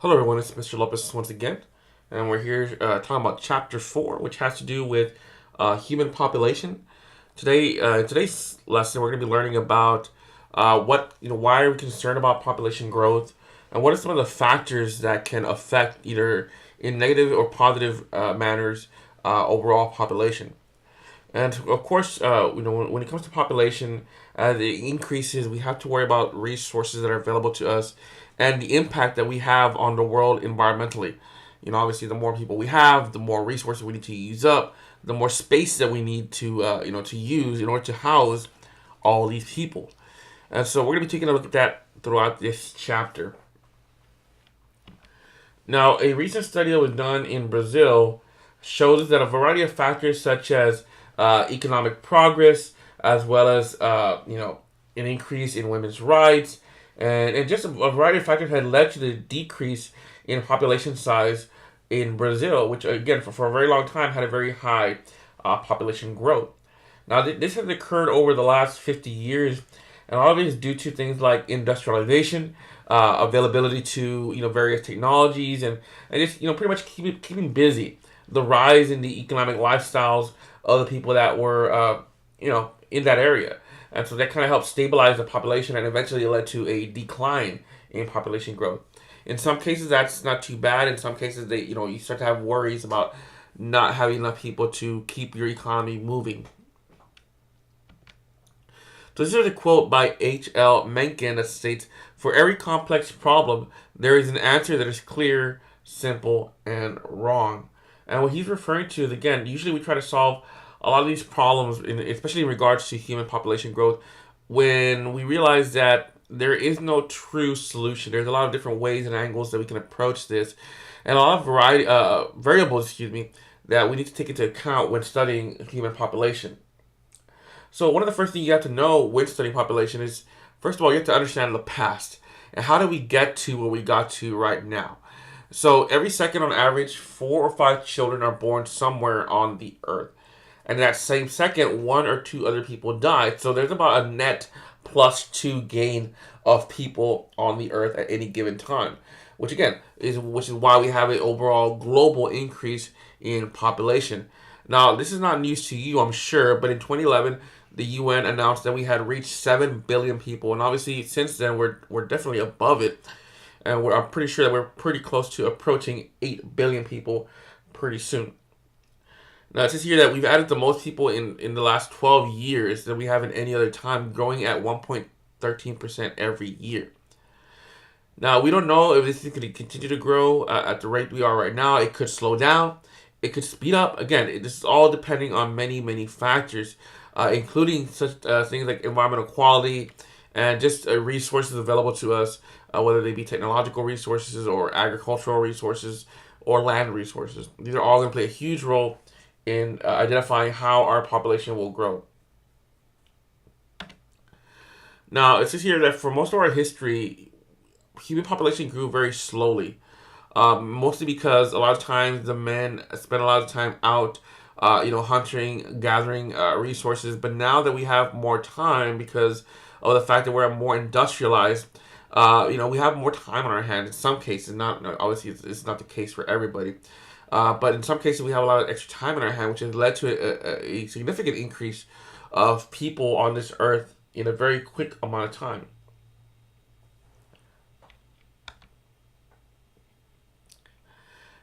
Hello, everyone. It's Mr. Lopez once again, and we're here talking about Chapter 4, which has to do with human population. Today, in today's lesson, we're going to be learning about why are we concerned about population growth, and what are some of the factors that can affect either in negative or positive manners overall population. And of course, when it comes to population, as it increases, we have to worry about resources that are available to us and the impact that we have on the world environmentally. Obviously, the more people we have, the more resources we need to use up, the more space that we need to use in order to house all these people. And so we're going to be taking a look at that throughout this chapter. Now, a recent study that was done in Brazil shows that a variety of factors such as economic progress, as well as an increase in women's rights, and just a variety of factors had led to the decrease in population size in Brazil, which again for a very long time had a very high population growth. Now this has occurred over the last 50 years, and a lot of it is due to things like industrialization, availability to various technologies, and just pretty much keeping busy. The rise in the economic lifestyles of the people that were in that area, and so that kind of helped stabilize the population, and eventually it led to a decline in population growth. In some cases, that's not too bad. In some cases, you start to have worries about not having enough people to keep your economy moving. So this is a quote by H.L. Mencken that states, "For every complex problem, there is an answer that is clear, simple, and wrong." And what he's referring to is, again, usually we try to solve a lot of these problems, especially in regards to human population growth, when we realize that there is no true solution. There's a lot of different ways and angles that we can approach this, and a lot of variables, that we need to take into account when studying human population. So one of the first things you have to know when studying population is, first of all, you have to understand the past. And how do we get to where we got to right now? So every second on average, 4 or 5 children are born somewhere on the earth. And in that same second, 1 or 2 other people die. So there's about a net +2 gain of people on the earth at any given time. Which again is why we have an overall global increase in population. Now, this is not news to you, I'm sure, but in 2011, the UN announced that we had reached 7 billion people, and obviously since then we're definitely above it, and I'm pretty sure that we're pretty close to approaching 8 billion people pretty soon. Now it says here that we've added the most people in the last 12 years than we have in any other time, growing at 1.13% every year. Now, we don't know if this is going to continue to grow at the rate we are right now. It could slow down. It could speed up. Again, this is all depending on many, many factors, including such things like environmental quality and just resources available to us, whether they be technological resources or agricultural resources or land resources. These are all going to play a huge role in identifying how our population will grow. Now, it says here that for most of our history, human population grew very slowly, mostly because a lot of times the men spend a lot of time out, hunting, gathering resources. But now that we have more time because of the fact that we're more industrialized, we have more time on our hands. In some cases, not obviously it's not the case for everybody, but in some cases we have a lot of extra time on our hand, which has led to a significant increase of people on this earth in a very quick amount of time.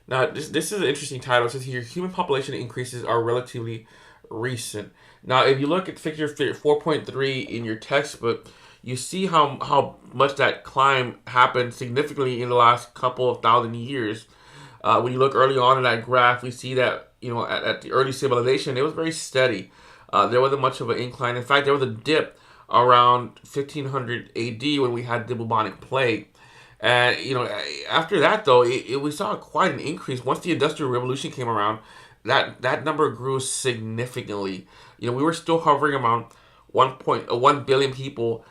Now, this is an interesting title. It says here, human population increases are relatively recent. Now, if you look at figure 4.3 in your textbook, you see how much that climb happened significantly in the last couple of thousand years. When you look early on in that graph, we see that, at the early civilization, it was very steady. There wasn't much of an incline. In fact, there was a dip around 1500 AD when we had the bubonic plague. And, after that, though, we saw quite an increase. Once the Industrial Revolution came around, that number grew significantly. We were still hovering around 1 billion people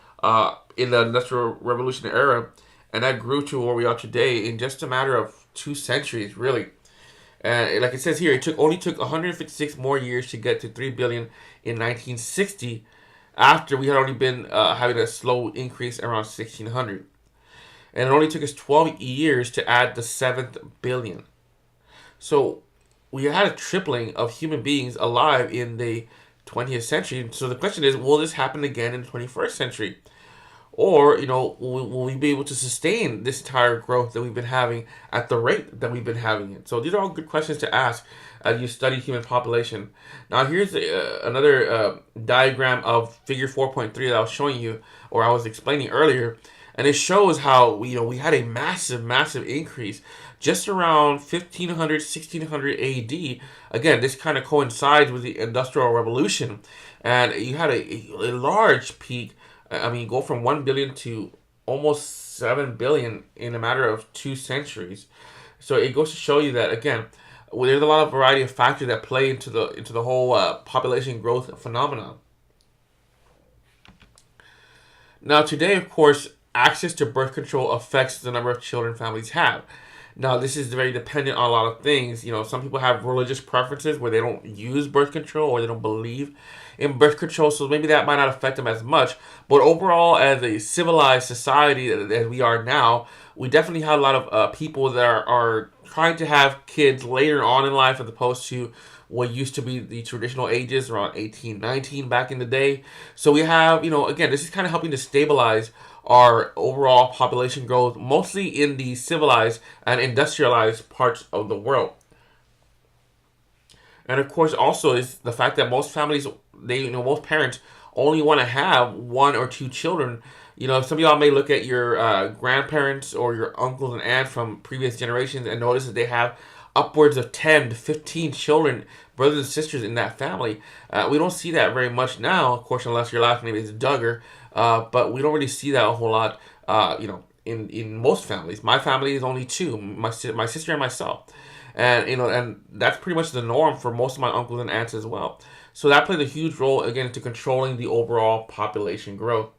in the Industrial Revolution era, and that grew to where we are today in just a matter of 2 centuries, really. And like it says here, only took 156 more years to get to 3 billion in 1960, after we had already been having a slow increase around 1600. and it only took us 12 years to add the seventh billion. So we had a tripling of human beings alive in the 20th century. So the question is, will this happen again in the 21st century? Or, will we be able to sustain this entire growth that we've been having at the rate that we've been having it? So these are all good questions to ask as you study human population. Now, here's another diagram of figure 4.3 that I was showing you, or I was explaining earlier. And it shows how we had a massive increase just around 1500, 1600 AD. Again, this kind of coincides with the Industrial Revolution. And you had a large peak. I mean, go from 1 billion to almost 7 billion in a matter of 2 centuries. So it goes to show you that, again, there's a lot of variety of factors that play into the whole population growth phenomenon. Now, today, of course, access to birth control affects the number of children families have. Now, this is very dependent on a lot of things. Some people have religious preferences where they don't use birth control or they don't believe in birth control, so maybe that might not affect them as much. But overall, as a civilized society as we are now, we definitely have a lot of people that are trying to have kids later on in life as opposed to what used to be the traditional ages around 18, 19 back in the day. So we have, again, this is kind of helping to stabilize our overall population growth, mostly in the civilized and industrialized parts of the world. And of course, also is the fact that most families, most parents only want to have one or two children. Some of y'all may look at your grandparents or your uncles and aunts from previous generations and notice that they have upwards of 10 to 15 children, brothers and sisters in that family. We don't see that very much now, of course, unless your last name is Duggar. But we don't really see that a whole lot, in most families. My family is only two, my sister and myself. And that's pretty much the norm for most of my uncles and aunts as well. So that plays a huge role, again, into controlling the overall population growth.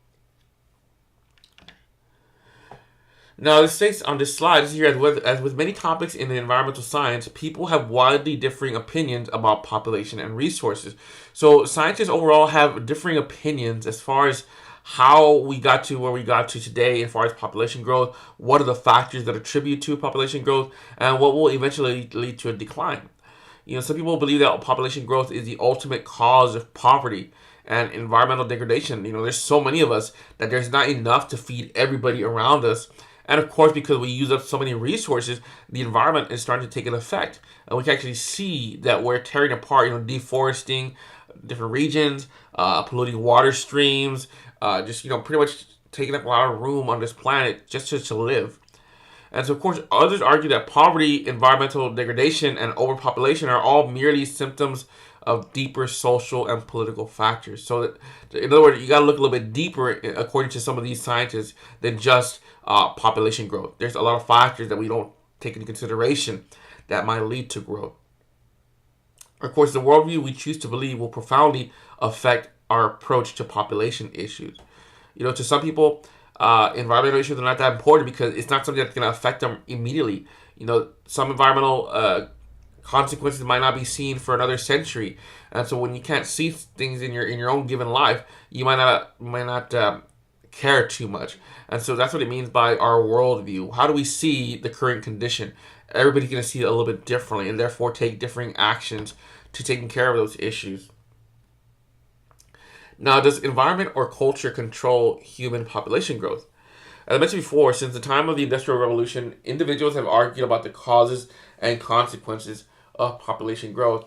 Now, this states on this slide, here, as with many topics in the environmental science, people have widely differing opinions about population and resources. So scientists overall have differing opinions as far as how we got to where we got to today as far as population growth, what are the factors that attribute to population growth, and what will eventually lead to a decline. Some people believe that population growth is the ultimate cause of poverty and environmental degradation. There's so many of us that there's not enough to feed everybody around us. And of course, because we use up so many resources, the environment is starting to take an effect. And we can actually see that we're tearing apart, deforesting different regions, polluting water streams, just pretty much taking up a lot of room on this planet just to live. And so, of course, others argue that poverty, environmental degradation, and overpopulation are all merely symptoms of deeper social and political factors. So, that, in other words, you got to look a little bit deeper, according to some of these scientists, than just population growth. There's a lot of factors that we don't take into consideration that might lead to growth. Of course, the worldview we choose to believe will profoundly affect our approach to population issues. To some people, environmental issues are not that important because it's not something that's going to affect them immediately. Some environmental consequences might not be seen for another century, and so when you can't see things in your own given life, you might not care too much. And so that's what it means by our worldview. How do we see the current condition? Everybody's going to see it a little bit differently, and therefore take differing actions to taking care of those issues. Now, does environment or culture control human population growth? As I mentioned before, since the time of the Industrial Revolution, individuals have argued about the causes and consequences of population growth.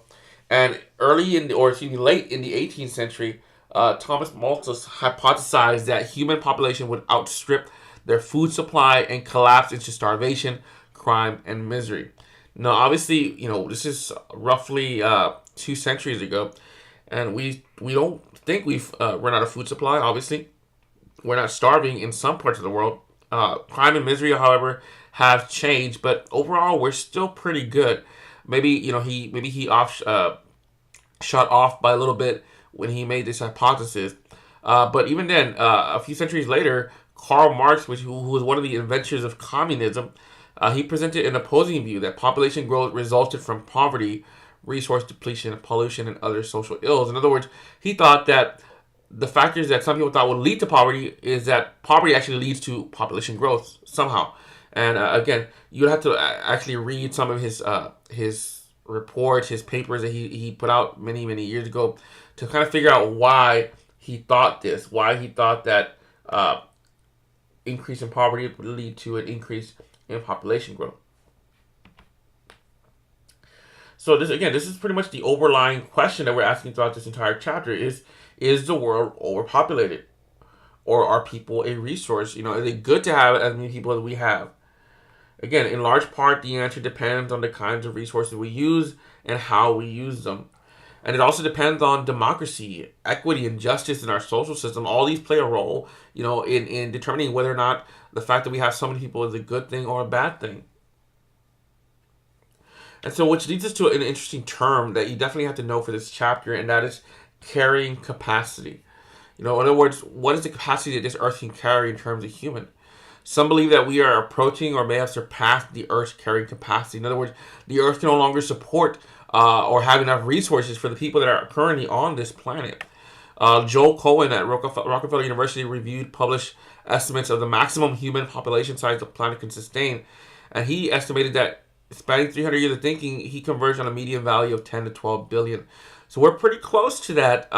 And late in the 18th century, Thomas Malthus hypothesized that human population would outstrip their food supply and collapse into starvation, crime, and misery. Now, obviously, this is roughly 2 centuries ago, and we don't think we've run out of food supply. Obviously, we're not starving in some parts of the world. Crime and misery, however, have changed, but overall, we're still pretty good. Maybe he shot off by a little bit when he made this hypothesis. But even then, a few centuries later, Karl Marx, who was one of the inventors of communism, he presented an opposing view that population growth resulted from poverty, resource depletion, pollution, and other social ills. In other words, he thought that the factors that some people thought would lead to poverty is that poverty actually leads to population growth somehow. And again, you have to actually read some of his reports, his papers that he put out many years ago to kind of figure out why he thought this, why he thought that increase in poverty would lead to an increase in population growth. So this is pretty much the overlying question that we're asking throughout this entire chapter: is the world overpopulated, or are people a resource? Is it good to have as many people as we have? Again, in large part, the answer depends on the kinds of resources we use and how we use them. And it also depends on democracy, equity, and justice in our social system. All these play a role, in determining whether or not the fact that we have so many people is a good thing or a bad thing. And so, which leads us to an interesting term that you definitely have to know for this chapter, and that is carrying capacity. In other words, what is the capacity that this earth can carry in terms of human? Some believe that we are approaching or may have surpassed the Earth's carrying capacity. In other words, the Earth can no longer support or have enough resources for the people that are currently on this planet. Joel Cohen at Rockefeller University published estimates of the maximum human population size the planet can sustain. And he estimated that spanning 300 years of thinking, he converged on a median value of 10 to 12 billion. So we're pretty close to that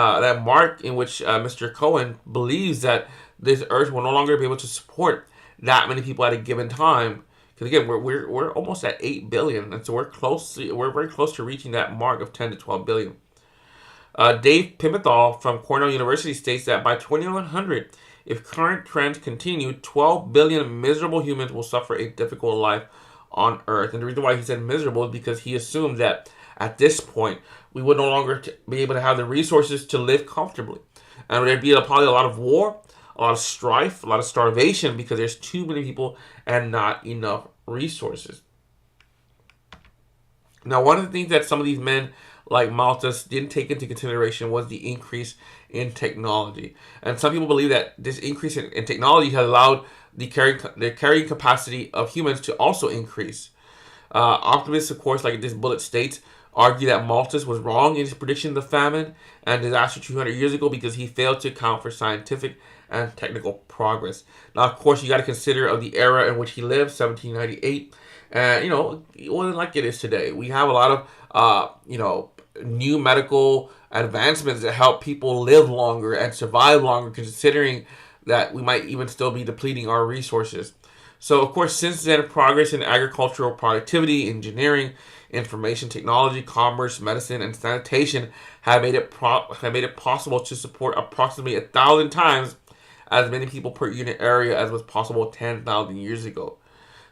mark in which Mr. Cohen believes that this Earth will no longer be able to support that many people at a given time. Because again, we're almost at 8 billion, and so we're very close to reaching that mark of 10 to 12 billion. Dave Pimenthal from Cornell University states that by 2100, if current trends continue, 12 billion miserable humans will suffer a difficult life on Earth. And the reason why he said miserable is because he assumed that at this point we would no longer be able to have the resources to live comfortably, and there'd be probably a lot of war, a lot of strife, a lot of starvation, because there's too many people and not enough resources. Now, one of the things that some of these men like Malthus didn't take into consideration was the increase in technology. And some people believe that this increase in technology has allowed the carrying capacity of humans to also increase. Optimists, of course, like this bullet states, argue that Malthus was wrong in his prediction of the famine and disaster 200 years ago because he failed to account for scientific and technical progress. Now, of course, you got to consider of the era in which he lived, 1798, and it wasn't like it is today. We have a lot of new medical advancements that help people live longer and survive longer, considering that we might even still be depleting our resources. So, of course, since then, progress in agricultural productivity, engineering, information technology, commerce, medicine, and sanitation have made it possible to support approximately 1,000 times as many people per unit area as was possible 10,000 years ago.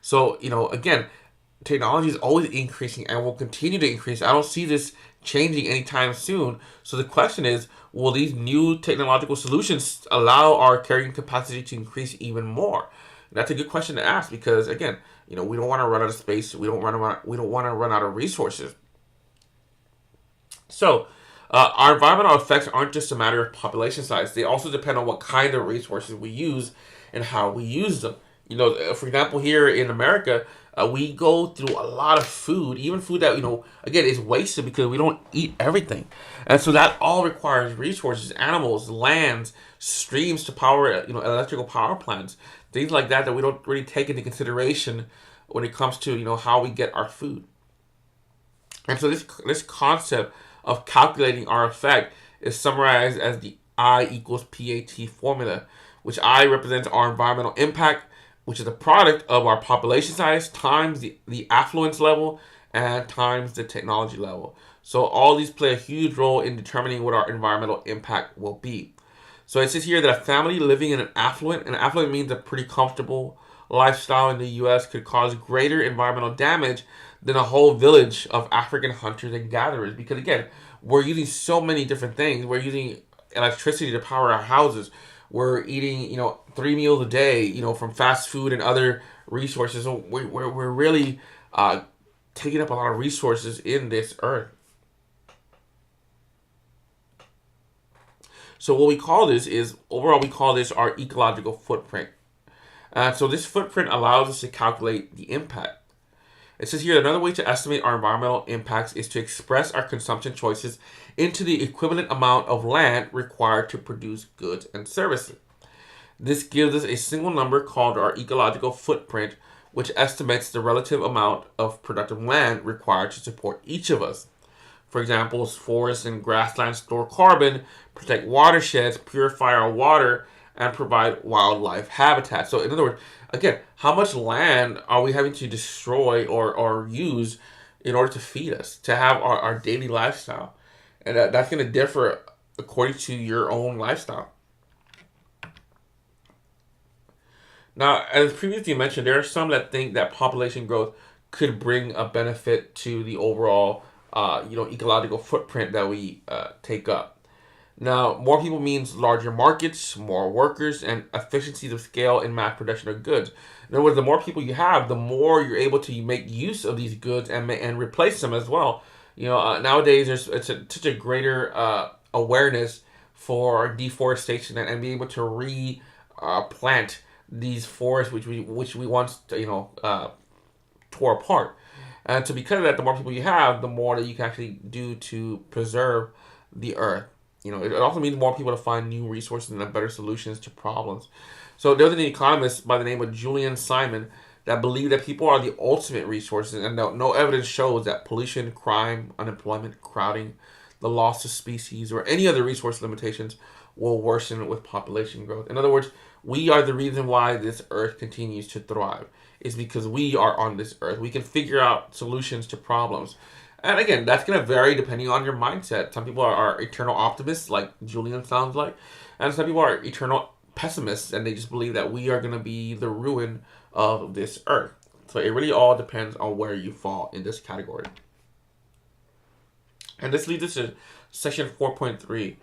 So, again, technology is always increasing and will continue to increase. I don't see this changing anytime soon. So the question is, will these new technological solutions allow our carrying capacity to increase even more? And that's a good question to ask because, again, we don't want to run out of space. We don't want to run out of resources. So, our environmental effects aren't just a matter of population size. They also depend on what kind of resources we use and how we use them. For example, here in America, we go through a lot of food, even food that, again, is wasted because we don't eat everything. And so that all requires resources, animals, lands, streams to power, electrical power plants, things like that we don't really take into consideration when it comes to, how we get our food. And so this concept of calculating our effect is summarized as the I equals PAT formula, which I represents our environmental impact, which is the product of our population size times the affluence level and times the technology level. So all these play a huge role in determining what our environmental impact will be. So it says here that a family living in an affluent means a pretty comfortable lifestyle in the U.S. could cause greater environmental damage than a whole village of African hunters and gatherers. Because again, we're using so many different things. We're using electricity to power our houses. We're eating, 3 meals a day, from fast food and other resources. So we're really taking up a lot of resources in this earth. So what we call this is, overall, we call this our ecological footprint. So this footprint allows us to calculate the impact. It says here another way to estimate our environmental impacts is to express our consumption choices into the equivalent amount of land required to produce goods and services. This gives us a single number called our ecological footprint, which estimates the relative amount of productive land required to support each of us. For example, forests and grasslands store carbon, protect watersheds, purify our water, and provide wildlife habitat. So, in other words, again, how much land are we having to destroy or use in order to feed us, to have our daily lifestyle? And that's going to differ according to your own lifestyle. Now, as previously mentioned, there are some that think that population growth could bring a benefit to the overall, ecological footprint that we take up. Now, more people means larger markets, more workers, and efficiencies of scale in mass production of goods. In other words, the more people you have, the more you're able to make use of these goods and replace them as well. Nowadays there's such a greater awareness for deforestation and being able to replant these forests which we once tore apart. And so because of that, the more people you have, the more that you can actually do to preserve the earth. It also means more people to find new resources and better solutions to problems. So there was an economist by the name of Julian Simon that believed that people are the ultimate resources, and no evidence shows that pollution, crime, unemployment, crowding, the loss of species, or any other resource limitations will worsen with population growth. In other words, we are the reason why this earth continues to thrive. It's because we are on this earth. We can figure out solutions to problems. And again, that's going to vary depending on your mindset. Some people are eternal optimists, like Julian sounds like, and some people are eternal pessimists, and they just believe that we are going to be the ruin of this earth. So it really all depends on where you fall in this category. And this leads us to section 4.3.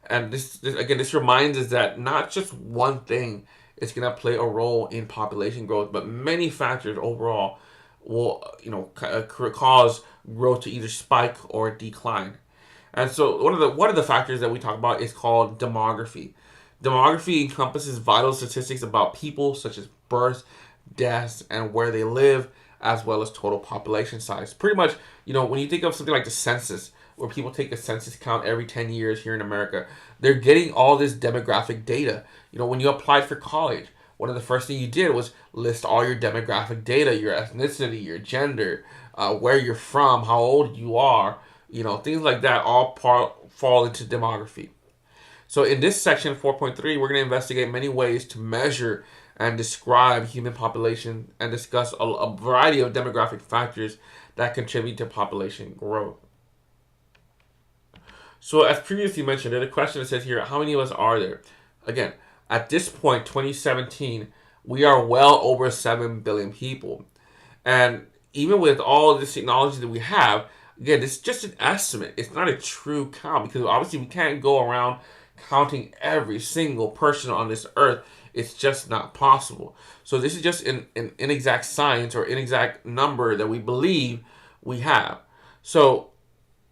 And this reminds us that not just one thing is going to play a role in population growth, but many factors overall will cause growth to either spike or decline. And so one of the factors that we talk about is called demography. Demography encompasses vital statistics about people such as births, deaths, and where they live, as well as total population size. Pretty much, when you think of something like the census, where people take a census count every 10 years here in America, they're getting all this demographic data. When you applied for college, one of the first things you did was list all your demographic data, your ethnicity, your gender, where you're from, how old you are, things like that all fall into demography. So in this section 4.3, we're going to investigate many ways to measure and describe human population and discuss a variety of demographic factors that contribute to population growth. So as previously mentioned, there's a question that says here, how many of us are there? Again, at this point, 2017, we are well over 7 billion people. And even with all this technology that we have, again, it's just an estimate. It's not a true count because obviously we can't go around counting every single person on this earth. It's just not possible. So this is just an inexact science or inexact number that we believe we have. So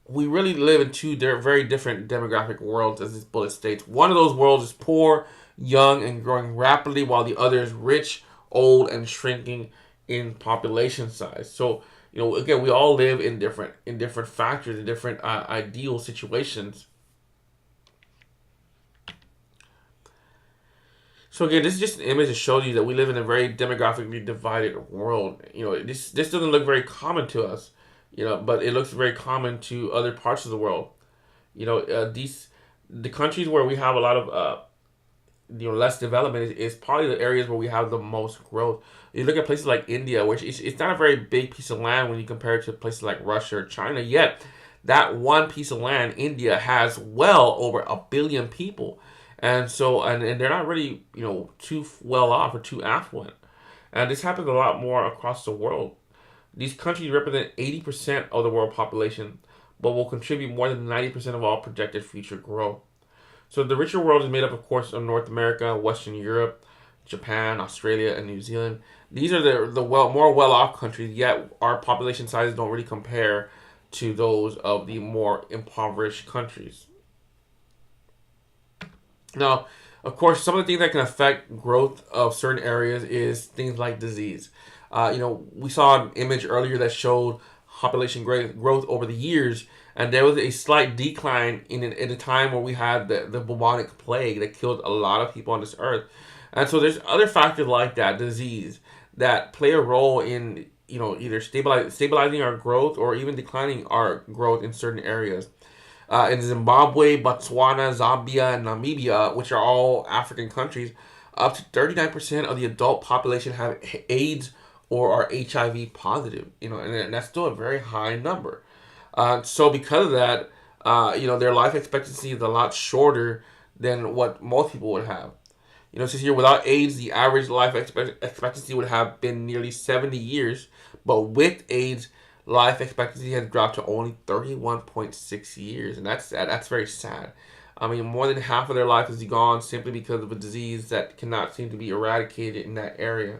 we really live in two very different demographic worlds, as this bullet states. One of those worlds is poor, young, and growing rapidly, while the other is rich, old, and shrinking in population size. So, again, we all live in different factors, in different ideal situations. So again, this is just an image to show you that we live in a very demographically divided world. This doesn't look very common to us, but it looks very common to other parts of the world. The countries where we have a lot of less development is probably the areas where we have the most growth. You look at places like India, which it's not a very big piece of land when you compare it to places like Russia or China. Yet that one piece of land, India, has well over 1 billion people. And so, and they're not really, too well off or too affluent. And this happens a lot more across the world. These countries represent 80% of the world population, but will contribute more than 90% of all projected future growth. So the richer world is made up, of course, of North America, Western Europe, Japan, Australia, and New Zealand. These are the more well-off countries, yet our population sizes don't really compare to those of the more impoverished countries. Now, of course, some of the things that can affect growth of certain areas is things like disease. We saw an image earlier that showed population growth over the years, and there was a slight decline in a time where we had the bubonic plague that killed a lot of people on this earth. And so there's other factors like that, disease, that play a role in either stabilizing our growth or even declining our growth in certain areas. In Zimbabwe, Botswana, Zambia, and Namibia, which are all African countries, up to 39% of the adult population have AIDS or are HIV positive. And that's still a very high number. So because of that, their life expectancy is a lot shorter than what most people would have. Since here without AIDS, the average life expectancy would have been nearly 70 years, but with AIDS, life expectancy has dropped to only 31.6 years, and that's very sad. I mean, more than half of their life is gone simply because of a disease that cannot seem to be eradicated in that area.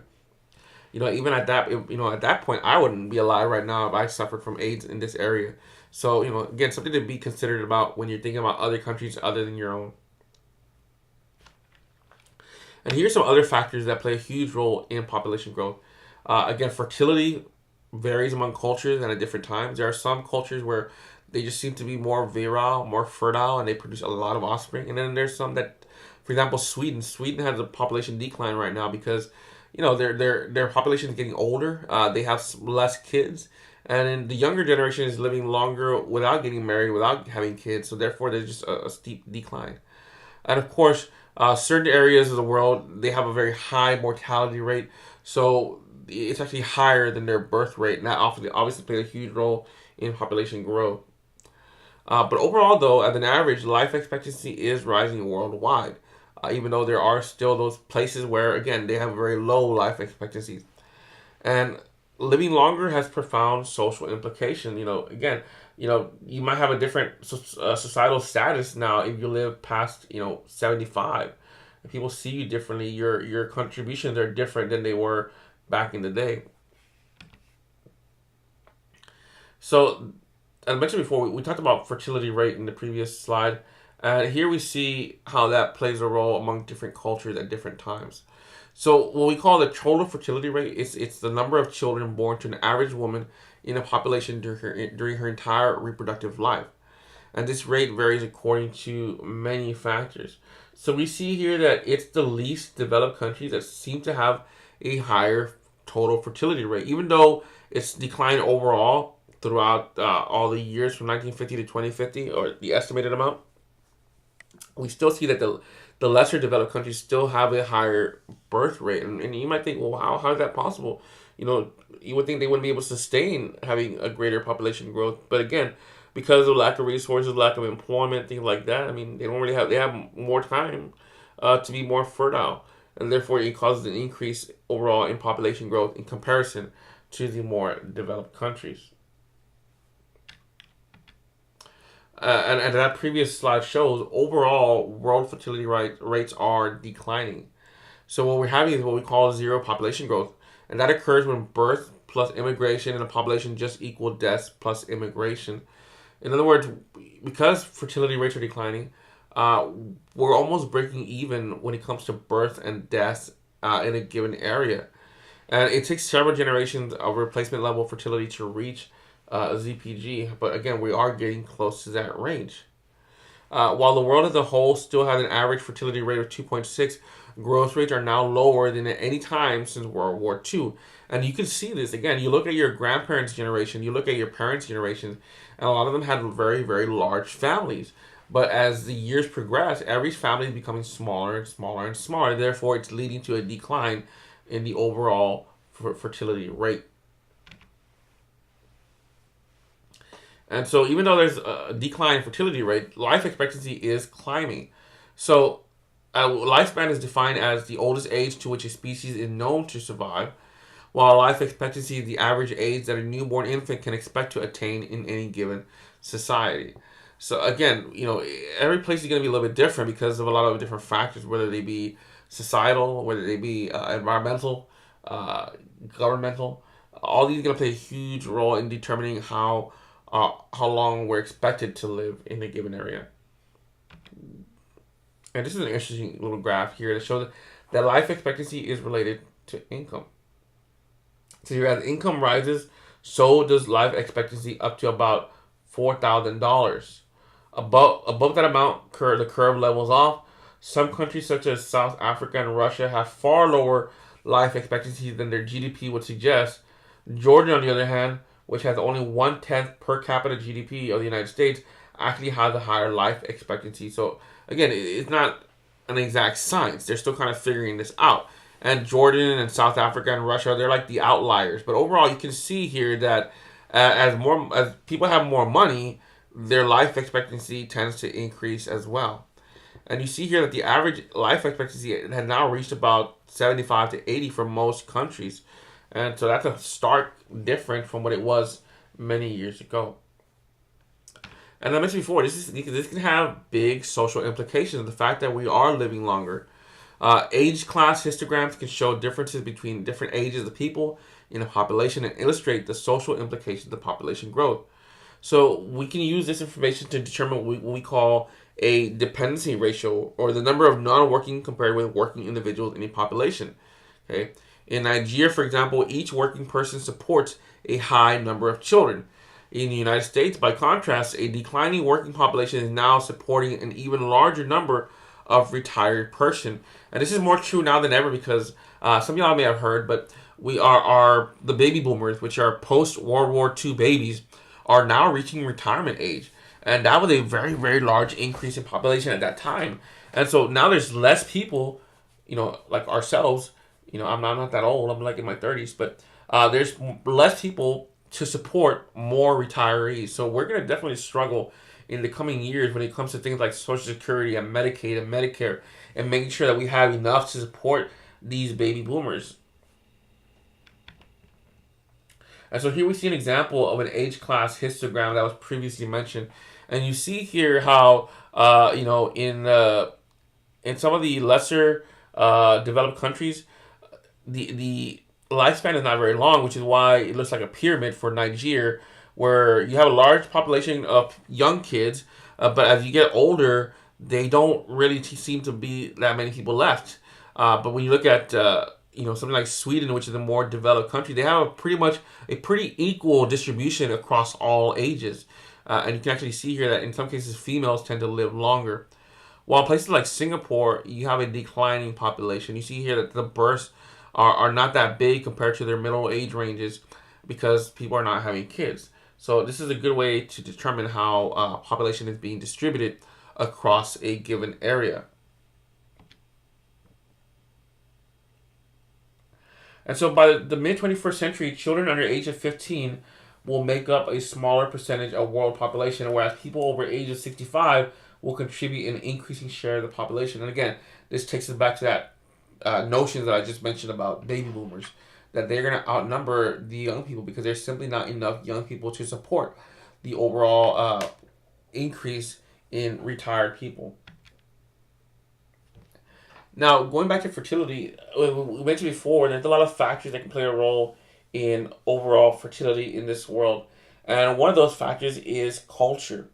Even at that point, I wouldn't be alive right now if I suffered from AIDS in this area. So, again, something to be considered about when you're thinking about other countries other than your own. And here's some other factors that play a huge role in population growth. Again, fertility varies among cultures and at different times. There are some cultures where they just seem to be more virile, more fertile, and they produce a lot of offspring. And then there's some that, for example, Sweden. Sweden has a population decline right now because, their population is getting older. They have less kids, and then the younger generation is living longer without getting married, without having kids. So therefore, there's just a steep decline. And of course, certain areas of the world they have a very high mortality rate, so it's actually higher than their birth rate, and that obviously plays a huge role in population growth. But overall, though, as an average, life expectancy is rising worldwide, even though there are still those places where, again, they have very low life expectancies. And living longer has profound social implications. Again, you might have a different societal status now if you live past 75. If people see you differently, your contributions are different than they were back in the day. So, as I mentioned before, we talked about fertility rate in the previous slide, and here we see how that plays a role among different cultures at different times. So what we call the total fertility rate is it's the number of children born to an average woman in a population during her entire reproductive life. And this rate varies according to many factors. So we see here that it's the least developed countries that seem to have a higher total fertility rate, even though it's declined overall throughout all the years from 1950 to 2050, or the estimated amount. We still see that the lesser developed countries still have a higher birth rate. And you might think, well, how is that possible? You would think they wouldn't be able to sustain having a greater population growth. But again, because of lack of resources, lack of employment, things like that, I mean, they have more time to be more fertile. And therefore, it causes an increase overall in population growth in comparison to the more developed countries. And that previous slide shows overall world fertility rates are declining. So what we're having is what we call zero population growth, and that occurs when birth plus immigration and a population just equal deaths plus immigration. In other words, because fertility rates are declining, we're almost breaking even when it comes to birth and deaths in a given area. And it takes several generations of replacement level fertility to reach ZPG, but again, we are getting close to that range. While the world as a whole still has an average fertility rate of 2.6, growth rates are now lower than at any time since World War II. And you can see this again. You look at your grandparents' generation, you look at your parents' generation, and a lot of them had very, very large families. But as the years progress, every family is becoming smaller and smaller and smaller. Therefore, it's leading to a decline in the overall fertility rate. And so even though there's a decline in fertility rate, life expectancy is climbing. So lifespan is defined as the oldest age to which a species is known to survive, while life expectancy is the average age that a newborn infant can expect to attain in any given society. So again, every place is going to be a little bit different because of a lot of different factors, whether they be societal, whether they be environmental, governmental. All these are going to play a huge role in determining how long we're expected to live in a given area. And this is an interesting little graph here that shows that life expectancy is related to income. So here, as income rises, so does life expectancy up to about $4,000. Above that amount, the curve levels off. Some countries such as South Africa and Russia have far lower life expectancy than their GDP would suggest. Jordan, on the other hand, which has only 1/10 per capita GDP of the United States, actually has a higher life expectancy. So again, it's not an exact science. They're still kind of figuring this out. And Jordan and South Africa and Russia, they're like the outliers. But overall, you can see here that as people have more money, their life expectancy tends to increase as well. And you see here that the average life expectancy has now reached about 75 to 80 for most countries. And so that's a stark difference from what it was many years ago. And I mentioned before, this can have big social implications. The fact that we are living longer. Age class histograms can show differences between different ages of people in a population and illustrate the social implications of population growth. So we can use this information to determine what we call a dependency ratio, or the number of non-working compared with working individuals in a population. Okay, in Nigeria, for example, each working person supports a high number of children. In the United States, by contrast, a declining working population is now supporting an even larger number of retired person. And this is more true now than ever because some of y'all may have heard, but we are the baby boomers, which are post World War II babies, are now reaching retirement age. And that was a very, very large increase in population at that time. And so now there's less people, like ourselves. I'm not that old. I'm like in my 30s, but there's less people to support more retirees. So we're going to definitely struggle in the coming years when it comes to things like Social Security and Medicaid and Medicare, and making sure that we have enough to support these baby boomers. And so here we see an example of an age class histogram that was previously mentioned. And you see here how, in some of the lesser developed countries, the lifespan is not very long, which is why it looks like a pyramid for Nigeria, where you have a large population of young kids, but as you get older, they don't really seem to be that many people left. But when you look at something like Sweden, which is a more developed country, they have a pretty equal distribution across all ages. And you can actually see here that in some cases, females tend to live longer. While places like Singapore, you have a declining population. You see here that the births are not that big compared to their middle age ranges because people are not having kids. So this is a good way to determine how population is being distributed across a given area. And so by the mid-21st century, children under the age of 15 will make up a smaller percentage of world population, whereas people over age of 65 will contribute an increasing share of the population. And again, this takes us back to that notion that I just mentioned about baby boomers, that they're going to outnumber the young people because there's simply not enough young people to support the overall increase in retired people. Now, going back to fertility, we mentioned before, there's a lot of factors that can play a role in overall fertility in this world. And one of those factors is culture.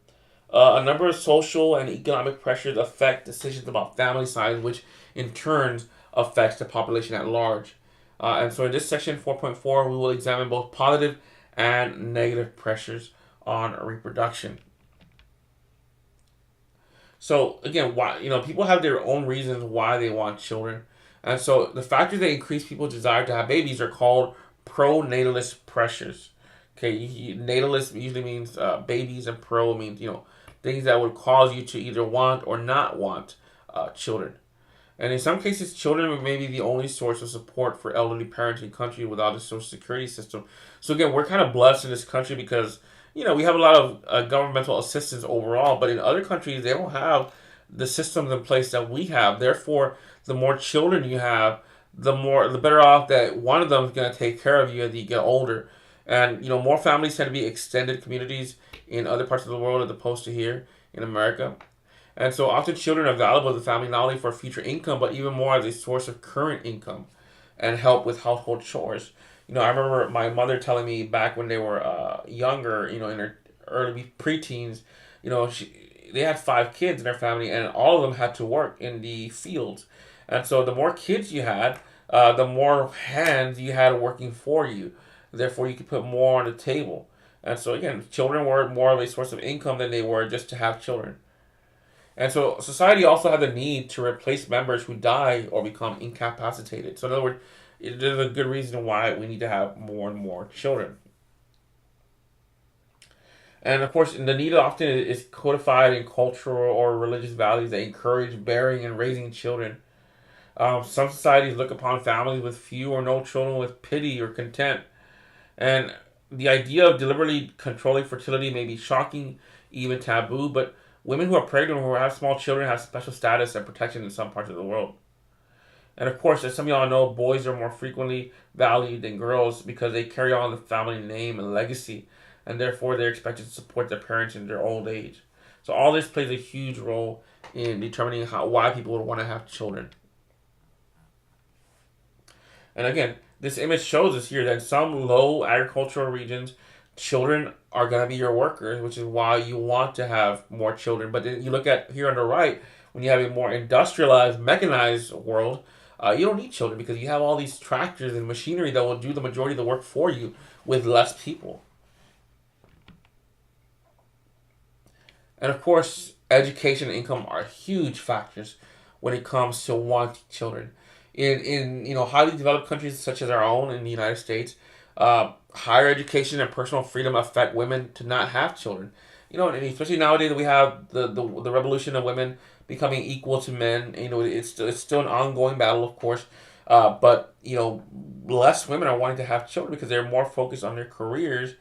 A number of social and economic pressures affect decisions about family size, which in turn affects the population at large. And so in this section 4.4, we will examine both positive and negative pressures on reproduction. So again, why people have their own reasons why they want children, and so the factors that increase people's desire to have babies are called pronatalist pressures. Okay, natalist usually means babies, and pro means things that would cause you to either want or not want children. And in some cases, children may be the only source of support for elderly parents in countries without a social security system. So again, we're kind of blessed in this country because we have a lot of governmental assistance overall, but in other countries, they don't have the systems in place that we have. Therefore, the more children you have, the better off that one of them is going to take care of you as you get older. And more families tend to be extended communities in other parts of the world as opposed to here in America. And so often children are valuable to the family not only for future income, but even more as a source of current income and help with household chores. I remember my mother telling me back when they were younger, in their early preteens, they had 5 kids in their family, and all of them had to work in the fields. And so the more kids you had, the more hands you had working for you. Therefore, you could put more on the table. And so, again, children were more of a source of income than they were just to have children. And so, society also had the need to replace members who die or become incapacitated. So, in other words, there's a good reason why we need to have more and more children. And of course, the need often is codified in cultural or religious values that encourage bearing and raising children. Some societies look upon families with few or no children with pity or contempt. And the idea of deliberately controlling fertility may be shocking, even taboo, but women who are pregnant or who have small children have special status and protection in some parts of the world. And of course, as some of y'all know, boys are more frequently valued than girls because they carry on the family name and legacy, and therefore they're expected to support their parents in their old age. So all this plays a huge role in determining why people would want to have children. And again, this image shows us here that in some low agricultural regions, children are going to be your workers, which is why you want to have more children. But then you look at here on the right, when you have a more industrialized, mechanized world, you don't need children because you have all these tractors and machinery that will do the majority of the work for you with less people. And of course, education and income are huge factors when it comes to wanting children. In highly developed countries such as our own in the United States, higher education and personal freedom affect women to not have children. And especially nowadays we have the revolution of women becoming equal to men. It's still an ongoing battle, of course. But less women are wanting to have children because they're more focused on their careers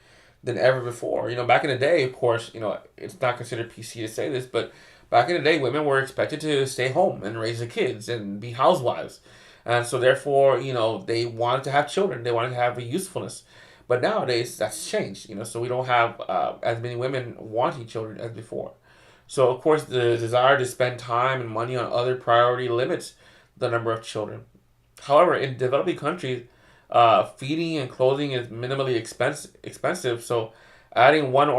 than ever before. Back in the day, of course, it's not considered PC to say this, but back in the day, women were expected to stay home and raise the kids and be housewives. And so therefore, they wanted to have children. They wanted to have a usefulness. But nowadays, that's changed, so we don't have as many women wanting children as before. So, of course, the desire to spend time and money on other priority limits the number of children. However, in developing countries, feeding and clothing is minimally expensive. So, adding one more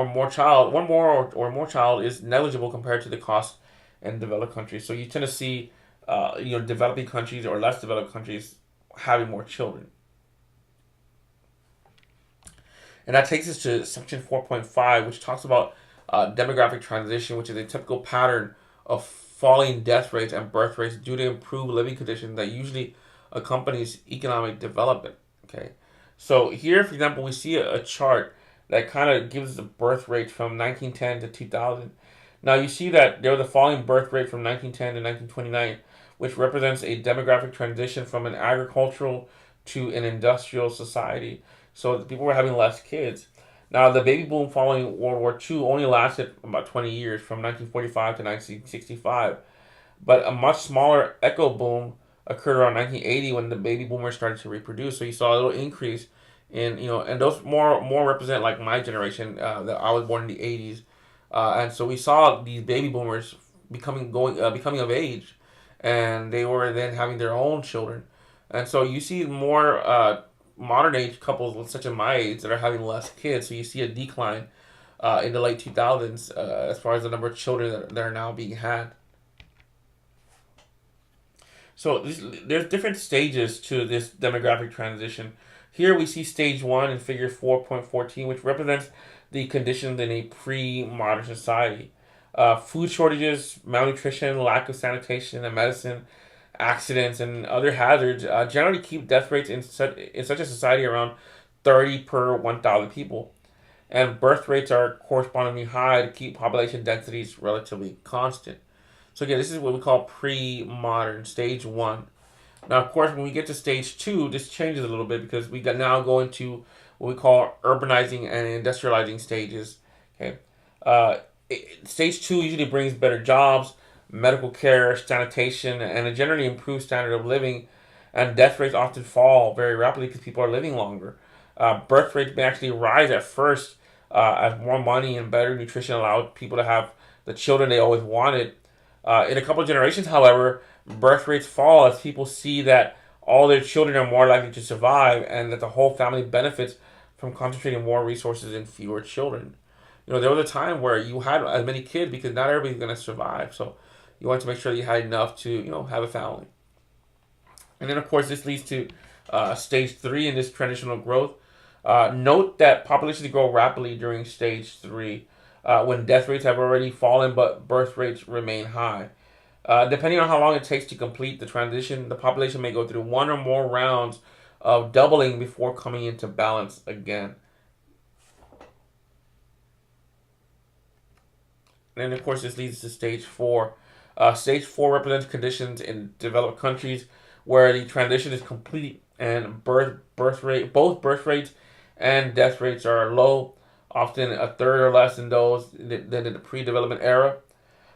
or more child is negligible compared to the cost in developed countries. So, you tend to see, developing countries or less developed countries having more children. And that takes us to section 4.5, which talks about demographic transition, which is a typical pattern of falling death rates and birth rates due to improved living conditions that usually accompanies economic development. Okay, so here, for example, we see a chart that kind of gives the birth rate from 1910 to 2000. Now you see that there was a falling birth rate from 1910 to 1929, which represents a demographic transition from an agricultural to an industrial society. So people were having less kids. Now, the baby boom following World War II only lasted about 20 years, from 1945 to 1965. But a much smaller echo boom occurred around 1980 when the baby boomers started to reproduce. So you saw a little increase and those more represent like my generation. That I was born in the 80s, and so we saw these baby boomers becoming of age, and they were then having their own children, and so you see more modern age couples such as my age that are having less kids. So you see a decline in the late 2000s as far as the number of children that are now being had. So there's different stages to this demographic transition. Here we see stage one in figure 4.14, which represents the conditions in a pre-modern society. Food shortages, malnutrition, lack of sanitation and medicine, accidents, and other hazards generally keep death rates in such a society around 30 per 1,000 people. And birth rates are correspondingly high to keep population densities relatively constant. So again, this is what we call pre-modern, stage one. Now, of course, when we get to stage two, this changes a little bit because we now go into what we call urbanizing and industrializing stages. Okay, stage two usually brings better jobs, medical care, sanitation, and a generally improved standard of living. And death rates often fall very rapidly because people are living longer. Birth rates may actually rise at first as more money and better nutrition allowed people to have the children they always wanted. In a couple of generations, however, birth rates fall as people see that all their children are more likely to survive and that the whole family benefits from concentrating more resources in fewer children. There was a time where you had as many kids because not everybody's going to survive. So you want to make sure that you had enough to, have a family. And then, of course, this leads to stage three in this transitional growth. Note that populations grow rapidly during stage three, when death rates have already fallen but birth rates remain high. Depending on how long it takes to complete the transition, the population may go through one or more rounds of doubling before coming into balance again. And of course, this leads to stage four. Stage four represents conditions in developed countries where the transition is complete and both birth rates and death rates are low, often a third or less than those than in the pre-development era.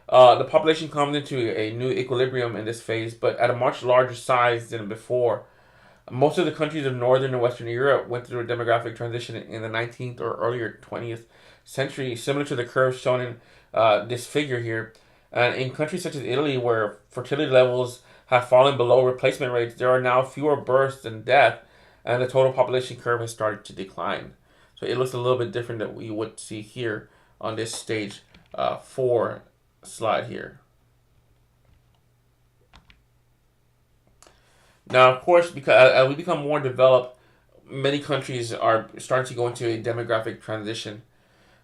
The population comes into a new equilibrium in this phase, but at a much larger size than before. Most of the countries of Northern and Western Europe went through a demographic transition in the 19th or earlier 20th century, similar to the curve shown in this figure here. And in countries such as Italy, where fertility levels have fallen below replacement rates, there are now fewer births than death, and the total population curve has started to decline. So it looks a little bit different than we would see here on this stage four slide here. Now, of course, because as we become more developed, many countries are starting to go into a demographic transition.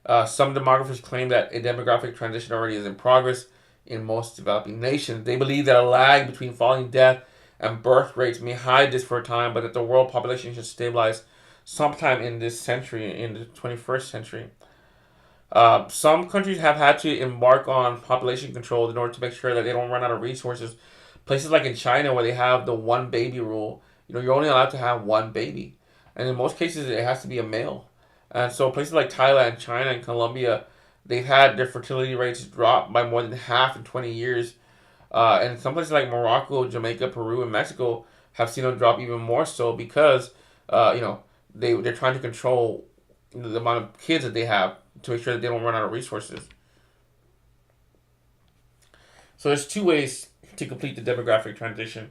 Some demographers claim that a demographic transition already is in progress in most developing nations. They believe that a lag between falling death and birth rates may hide this for a time, but that the world population should stabilize sometime in this century, in the 21st century. Some countries have had to embark on population control in order to make sure that they don't run out of resources. Places like in China, where they have the one baby rule, you're only allowed to have one baby, and in most cases, it has to be a male. And so, places like Thailand, China, and Colombia, they've had their fertility rates drop by more than half in 20 years. And some places like Morocco, Jamaica, Peru, and Mexico have seen them drop even more so because, they're trying to control the amount of kids that they have to make sure that they don't run out of resources. So there's two ways to complete the demographic transition,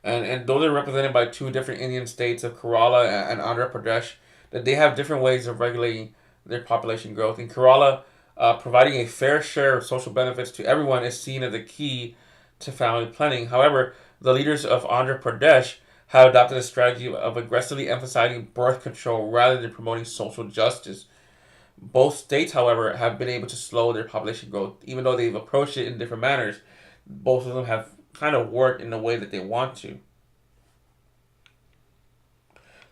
and those are represented by two different Indian states of Kerala and Andhra Pradesh. That they have different ways of regulating their population growth. In Kerala, providing a fair share of social benefits to everyone is seen as a key to family planning. However, the leaders of Andhra Pradesh have adopted a strategy of aggressively emphasizing birth control rather than promoting social justice. Both states, however, have been able to slow their population growth, even though they've approached it in different manners. Both of them have kind of worked in the way that they want to.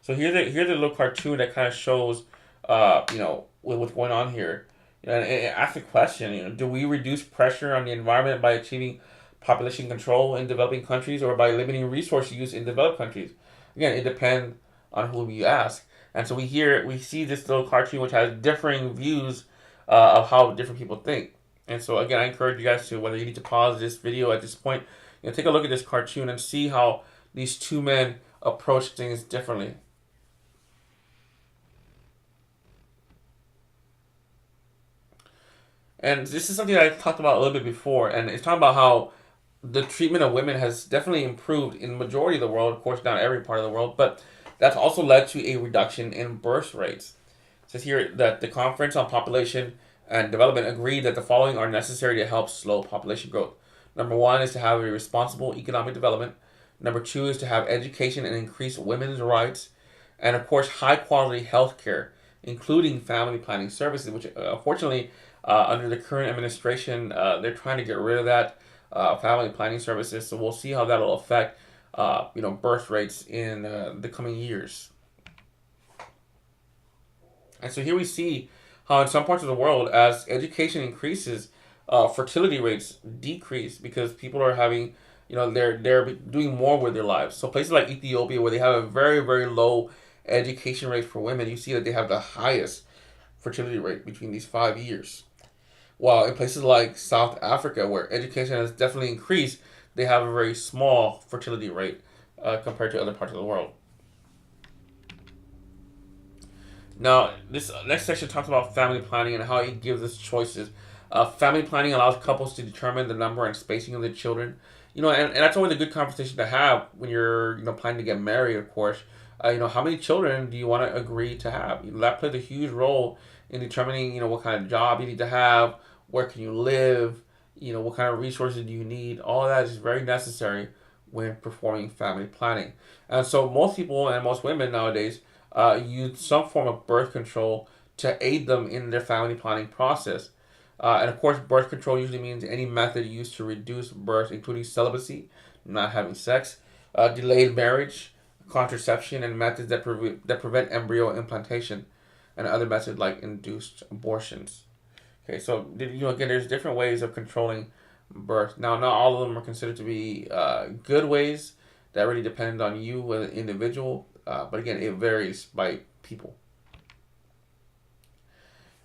So here's a little cartoon that kind of shows, what's going on here. And it asks the question, do we reduce pressure on the environment by achieving population control in developing countries or by limiting resource use in developed countries? Again, it depends on whom you ask. And so we see this little cartoon which has differing views of how different people think. And so again, I encourage you guys to, whether you need to pause this video at this point, take a look at this cartoon and see how these two men approach things differently. And this is something that I talked about a little bit before, and it's talking about how the treatment of women has definitely improved in the majority of the world. Of course, not every part of the world, but that's also led to a reduction in birth rates. It says here that the Conference on Population and Development agreed that the following are necessary to help slow population growth. Number one is to have a responsible economic development. Number two is to have education and increase women's rights. And of course, high quality health care, including family planning services, which unfortunately, under the current administration, they're trying to get rid of that family planning services. So we'll see how that'll affect, birth rates in the coming years. And so here we see how in some parts of the world, as education increases, fertility rates decrease because people are having, they're doing more with their lives. So places like Ethiopia, where they have a very, very low education rate for women, you see that they have the highest fertility rate between these 5 years. While in places like South Africa, where education has definitely increased, they have a very small fertility rate compared to other parts of the world. Now, this next section talks about family planning and how it gives us choices. Family planning allows couples to determine the number and spacing of their children. And that's always a good conversation to have when you're, planning to get married, of course. How many children do you want to agree to have? That plays a huge role in determining, what kind of job you need to have, where can you live, what kind of resources do you need. All of that is very necessary when performing family planning. And so most people and most women nowadays use some form of birth control to aid them in their family planning process. And of course, birth control usually means any method used to reduce birth, including celibacy, not having sex, delayed marriage, contraception, and methods that prevent embryo implantation, and other methods like induced abortions. Okay, so again, there's different ways of controlling birth. Now, not all of them are considered to be good ways. That really depends on you as an individual. But again, it varies by people.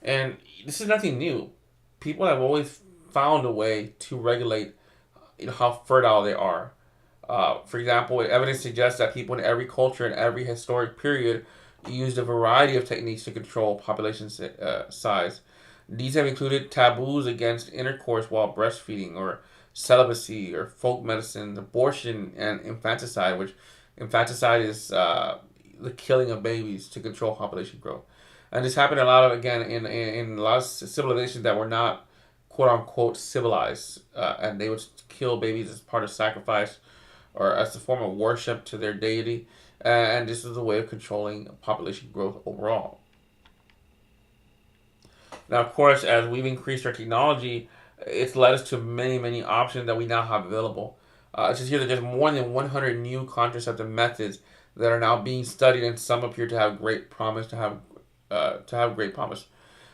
And this is nothing new. People have always found a way to regulate, how fertile they are. For example, evidence suggests that people in every culture and every historic period used a variety of techniques to control population size. These have included taboos against intercourse while breastfeeding, or celibacy, or folk medicine, abortion, and infanticide, which infanticide is the killing of babies to control population growth. And this happened a lot of, again, in a lot of civilizations that were not quote unquote civilized, and they would kill babies as part of sacrifice or as a form of worship to their deity. And this is a way of controlling population growth overall. Now, of course, as we've increased our technology, it's led us to many, many options that we now have available. It says here that there's more than 100 new contraceptive methods that are now being studied, and some appear to have great promise. Great promise.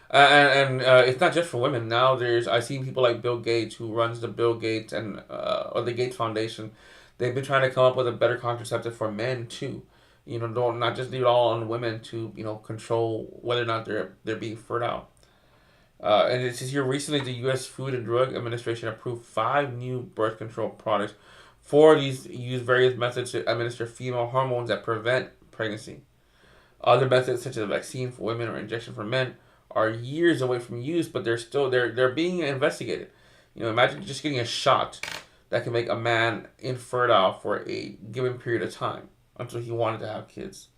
And it's not just for women. Now I've seen people like Bill Gates, who runs the Bill Gates and or the Gates Foundation. They've been trying to come up with a better contraceptive for men too. Don't not just leave it all on women to control whether or not they're being fertile. And it says here recently the U.S. Food and Drug Administration approved 5 new birth control products. 4 of these use various methods to administer female hormones that prevent pregnancy. Other methods, such as a vaccine for women or injection for men, are years away from use, but they're being investigated. Imagine just getting a shot that can make a man infertile for a given period of time until he wanted to have kids.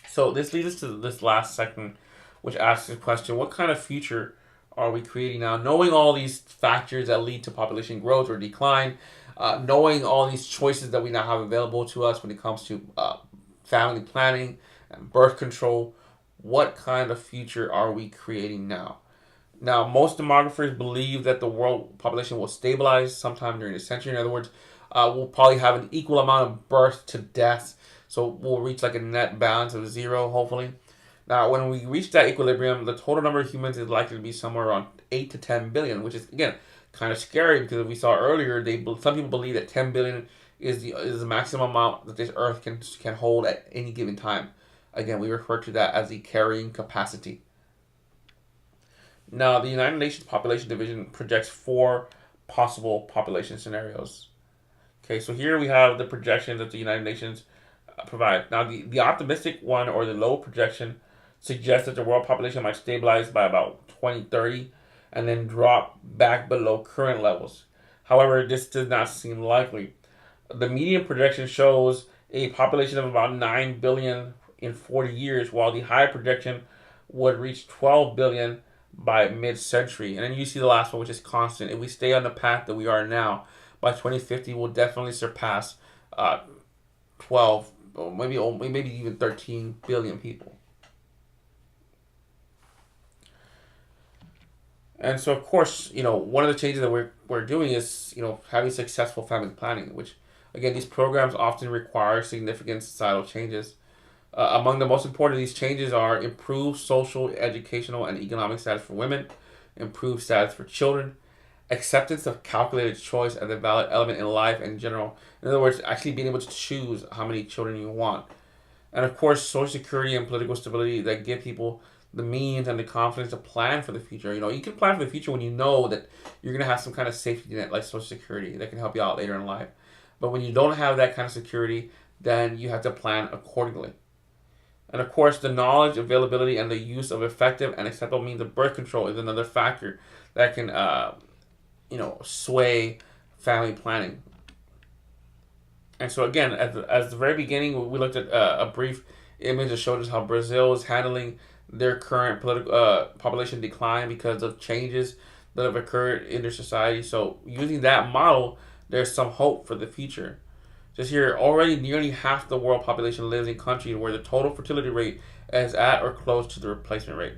So this leads us to this last section, which asks the question: what kind of future are we creating now? Knowing all these factors that lead to population growth or decline, knowing all these choices that we now have available to us when it comes to family planning and birth control, what kind of future are we creating now? Now, most demographers believe that the world population will stabilize sometime during the century. In other words, we'll probably have an equal amount of birth to death. So we'll reach like a net balance of 0, hopefully. Now, when we reach that equilibrium, the total number of humans is likely to be somewhere around 8 to 10 billion, which is, again, kind of scary because we saw earlier, some people believe that 10 billion is the maximum amount that this Earth can hold at any given time. Again, we refer to that as the carrying capacity. Now, the United Nations Population Division projects 4 possible population scenarios. Okay, so here we have the projections that the United Nations provide. Now, the optimistic one, or the low projection, suggests that the world population might stabilize by about 2030 and then drop back below current levels. However, this does not seem likely. The median projection shows a population of about 9 billion in 40 years, while the high projection would reach 12 billion by mid-century. And then you see the last one, which is constant. If we stay on the path that we are now, by 2050, we'll definitely surpass 12, or maybe even 13 billion people. And so, of course, one of the changes that we're doing is, having successful family planning, which, again, these programs often require significant societal changes. Among the most important of these changes are improved social, educational, and economic status for women, improved status for children, acceptance of calculated choice as a valid element in life in general. In other words, actually being able to choose how many children you want. And of course, social security and political stability that give people the means and the confidence to plan for the future. You can plan for the future when you know that you're going to have some kind of safety net like social security that can help you out later in life. But when you don't have that kind of security, then you have to plan accordingly. And of course, the knowledge, availability, and the use of effective and acceptable means of birth control is another factor that can, sway family planning. And so again, at the very beginning, we looked at a brief image that showed us how Brazil is handling their current political population decline because of changes that have occurred in their society. So using that model, there's some hope for the future. Just here, already nearly half the world population lives in countries where the total fertility rate is at or close to the replacement rate.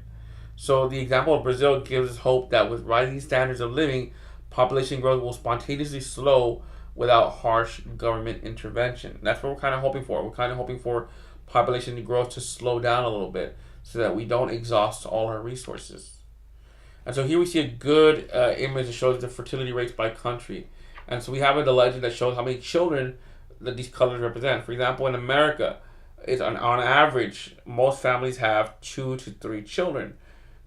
So the example of Brazil gives us hope that with rising standards of living, population growth will spontaneously slow without harsh government intervention. That's what we're kind of hoping for. We're kind of hoping for population growth to slow down a little bit so that we don't exhaust all our resources. And so here we see a good image that shows the fertility rates by country. And so we have the legend that shows how many children that these colors represent. For example, in America, it's on average, most families have 2 to 3 children.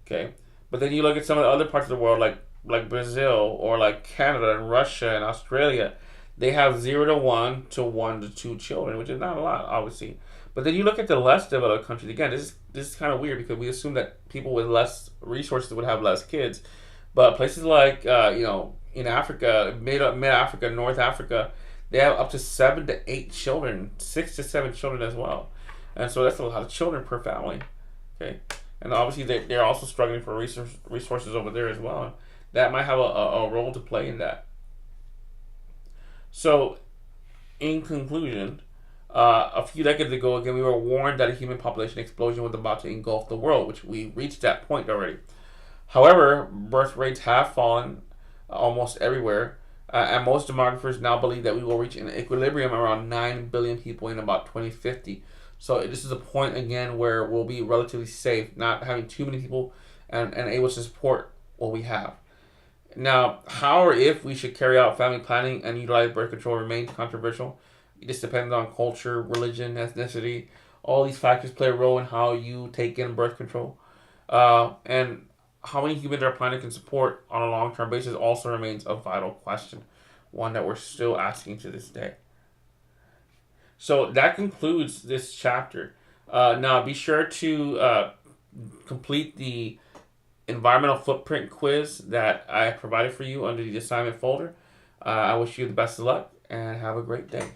Okay, but then you look at some of the other parts of the world, like Brazil or like Canada and Russia and Australia, they have 0 to 1 to 1 to 2 children, which is not a lot, obviously. But then you look at the less developed countries. Again, this is kind of weird because we assume that people with less resources would have less kids, but places like in Africa, mid Africa, North Africa, they have up to 7 to 8 children, 6 to 7 children as well, and so that's a lot of children per family. Okay, and obviously they're also struggling for resources over there as well. That might have a role to play in that. So, in conclusion, a few decades ago, again, we were warned that a human population explosion was about to engulf the world, which we reached that point already. However, birth rates have fallen almost everywhere, and most demographers now believe that we will reach an equilibrium around 9 billion people in about 2050. So this is a point again where we'll be relatively safe, not having too many people and able to support what we have. Now, how or if we should carry out family planning and utilize birth control remains controversial. This depends on culture, religion, ethnicity. All these factors play a role in how you take in birth control. And how many humans our planet can support on a long-term basis also remains a vital question, one that we're still asking to this day. So that concludes this chapter. Now, be sure to complete the environmental footprint quiz that I provided for you under the assignment folder. I wish you the best of luck and have a great day.